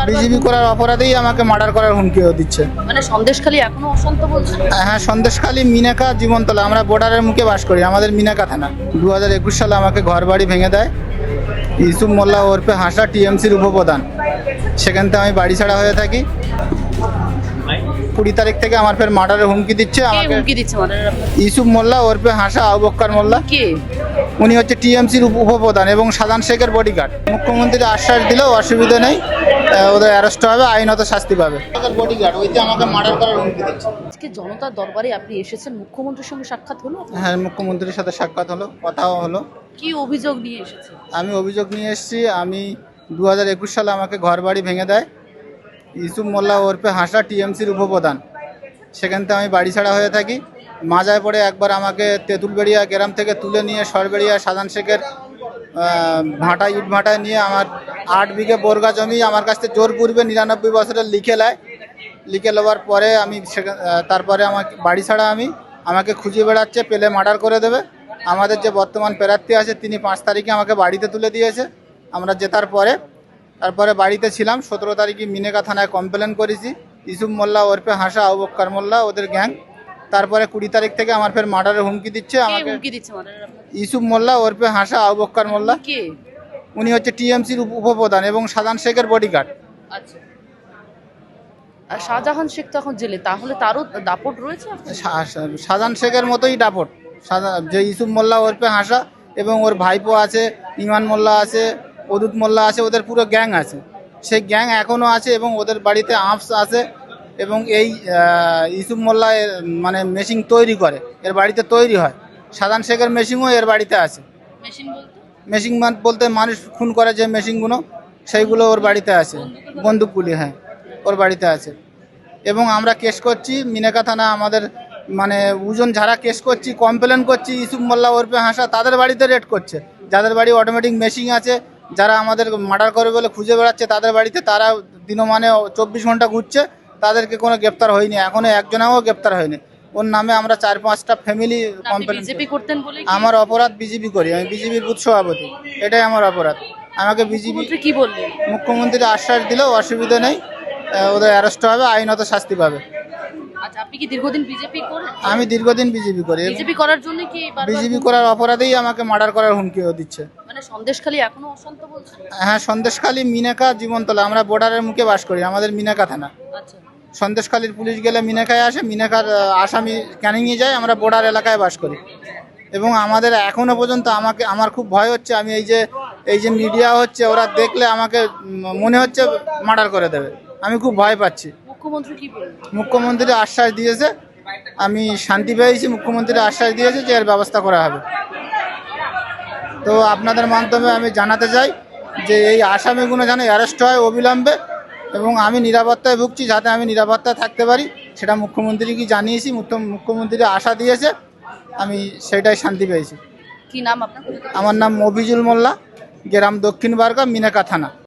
BJP করার অপরাধেই আমাকে murder করার হুমকিও দিচ্ছে। মানে সন্দেশখালী এখনো অশান্ত বলছেন? হ্যাঁ, সন্দেশখালী মিনাকা জীবনতলা, আমরা বর্ডারের মুখে বাস করি, আমাদের মিনাকা থানা। 2021 সালে আমাকে ঘর বাড়ি ভেঙে দেয় ইউসুফ মোল্লা ওরফে হাসা, টিএমসির উপপ্রধান। সেখান থেকে আমি বাড়ি ছাড়া হয়ে থাকি। 20 তারিখ থেকে আমার ফের মার্ডারের হুমকি দিচ্ছে কে আমাকে। হুমকি দিচ্ছে মার্ডারের আপনার? ইউসুফ মোল্লা ওরফে হাসা, আবু বক্কর মোল্লা। কে? উনি হচ্ছে টিএমসির উপপ্রধান এবং সাধান শেখের বডিগার্ড। মুখ্যমন্ত্রী আশ্বাস দিলেও অসুবিধা নেই, ওদের অ্যারেস্ট হবে, আইনত শাস্তি পাবে। বডিগার্ড ওইতে আমাকে মার্ডার করার হুমকি দিচ্ছে। আজকে জনতার দরবারে আপনি এসেছেন, মুখ্যমন্ত্রীর সঙ্গে সাক্ষাৎ হলো আপনার? হ্যাঁ, মুখ্যমন্ত্রীর সাথে সাক্ষাৎ হলো, কথাও হলো। কি অভিযোগ নিয়ে এসেছেন? আমি অভিযোগ নিয়ে এসেছি, 2021 সালে আমাকে ঘর বাড়ি ভেঙে দেয় ইউসুফ মোল্লা ওরফে হাসা, টিএমসির উপপ্রধান। সেখান থেকে আমি বাড়ি ছাড়া হয়ে থাকি। মাজায় পড়ে একবার আমাকে তেঁতুলবেড়িয়া গ্রাম থেকে তুলে নিয়ে সরবেড়িয়া সাধান শেখের ইট ভাটায় নিয়ে আমার 8 বিঘে বোরগা জমি আমার কাছ থেকে জোর পূর্বে 99 বছরের লিখে নেওয়ার পরে আমি তারপরে আমাকে বাড়ি ছাড়া আমাকে খুঁজে বেড়াচ্ছে, পেলে মার্ডার করে দেবে। আমাদের যে বর্তমান প্রার্থী আছে তিনি 5 তারিখে আমাকে বাড়িতে তুলে দিয়েছে। আমরা জেতার পরে তারপরে বাড়িতে ছিলাম। 17 তারিখে মিনেকা থানায় কমপ্লেন করেছি, ইউসুফ মোল্লা ওরফে হাসা, আবু বক্কর মোল্লা, ওদের গ্যাং। তারপরে 20 তারিখ থেকে আমার ফের মার্ডারের হুমকি দিচ্ছে কে আমাকে। হুমকি দিচ্ছে মার্ডারের আপনার? ইউসুফ মোল্লা ওরফে হাসা, আবু বক্কর মোল্লা। কে? উনি হচ্ছে টিএমসির উপপ্রধান এবং সাধান শেখের বডিগার্ড। আচ্ছা। আর শাহজাহান শেখ তো এখন জেলে, তাহলে তারও দাপট রয়েছে আপনার? সাধান শেখের মতোই দাপট যে ইউসুফ মোল্লা ওরফে হাসা এবং ওর ভাইপো আছে, ইমান মোল্লা আছে, অদুত মোল্লা আছে, ওদের পুরো গ্যাং আছে। সেই গ্যাং এখনও আছে এবং ওদের বাড়িতে আর্মস আছে। এবং এই ইউসুফ মোল্লা মানে মেশিন তৈরি করে, এর বাড়িতে তৈরি হয়। সাধান শেখের মেশিনও এর বাড়িতে আছে। মেশিন বলতে? মেশিন বলতে মানুষ খুন করে যে মেশিনগুলো, সেইগুলো ওর বাড়িতে আছে। বন্দুকগুলি, হ্যাঁ, ওর বাড়িতে আছে। এবং আমরা কেস করছি মিনেকা থানা, আমাদের মানে ওজন যারা কেস করছি, কমপ্লেন করছি ইউসুফ মোল্লা ওরফে হাসা, তাদের বাড়িতে রেড করছে। যাদের বাড়ি অটোমেটিক মেশিন আছে, যারা আমাদের মার্ডার করে বলে খুঁজে বেড়াচ্ছে, তাদের বাড়িতে তারা দিনমানে 24 ঘন্টা ঘুরছে, তাদেরকে কোনো গ্রেপ্তার হয়নি, এখনও একজনেও গ্রেপ্তার হয়নি। ওর নামে আমরা 4-5টা ফ্যামিলি কমপ্লেন। বিজেপি করতেন বলে আমার অপরাধ বিজেপি করি, আমি বিজেপির বুথ সভাপতি, এটাই আমার অপরাধ। আমাকে বিজেপি মুখ্যমন্ত্রী কি বললেন? মুখ্যমন্ত্রী আশ্বাস দিলেও অসুবিধা নেই, ওদের অ্যারেস্ট হবে, আইনত শাস্তি পাবে। আচ্ছা, আপনি কি দীর্ঘদিন বিজেপি করেন? আমি দীর্ঘদিন বিজেপি করি। বিজেপি করার জন্য কি বিজেপি করার অপরাধেই আমাকে মার্ডার করার হুমকিও দিচ্ছে। মানে সন্দেশখালী এখনো অশান্ত বলছেন? হ্যাঁ, সন্দেশখালী মিনাকা জীবনতলা, আমরা বর্ডারের মুখে বাস করি, আমাদের মিনাকা থানা। আচ্ছা। সন্দেশখালীর পুলিশ গেলে মিনাকায় আসে, মিনাকার আসামি ক্যানিংয়ে যায়, আমরা বর্ডার এলাকায় বাস করি। এবং আমাদের এখনও পর্যন্ত আমার খুব ভয় হচ্ছে, আমি এই যে মিডিয়া হচ্ছে, ওরা দেখলে আমাকে মনে হচ্ছে মার্ডার করে দেবে। আমি খুব ভয় পাচ্ছি। মুখ্যমন্ত্রী কি বললেন? মুখ্যমন্ত্রী আশ্বাস দিয়েছে, আমি শান্তি পেয়েছি। মুখ্যমন্ত্রী আশ্বাস দিয়েছে যে এর ব্যবস্থা করা হবে। তো আপনাদের মাধ্যমে আমি জানাতে চাই যে এই আসামিগুলো যেন অ্যারেস্ট হয় অবিলম্বে, এবং আমি নিরাপত্তায় ভুগছি, যাতে আমি নিরাপত্তায় থাকতে পারি সেটা মুখ্যমন্ত্রীকে জানিয়েছি। মুখ্যমন্ত্রী আশা দিয়েছে, আমি সেটাই শান্তি পেয়েছি। কি নাম আপনার? আমার নাম মফিজুল মোল্লা, গ্রাম দক্ষিণ বারকা, মিনাকা থানা।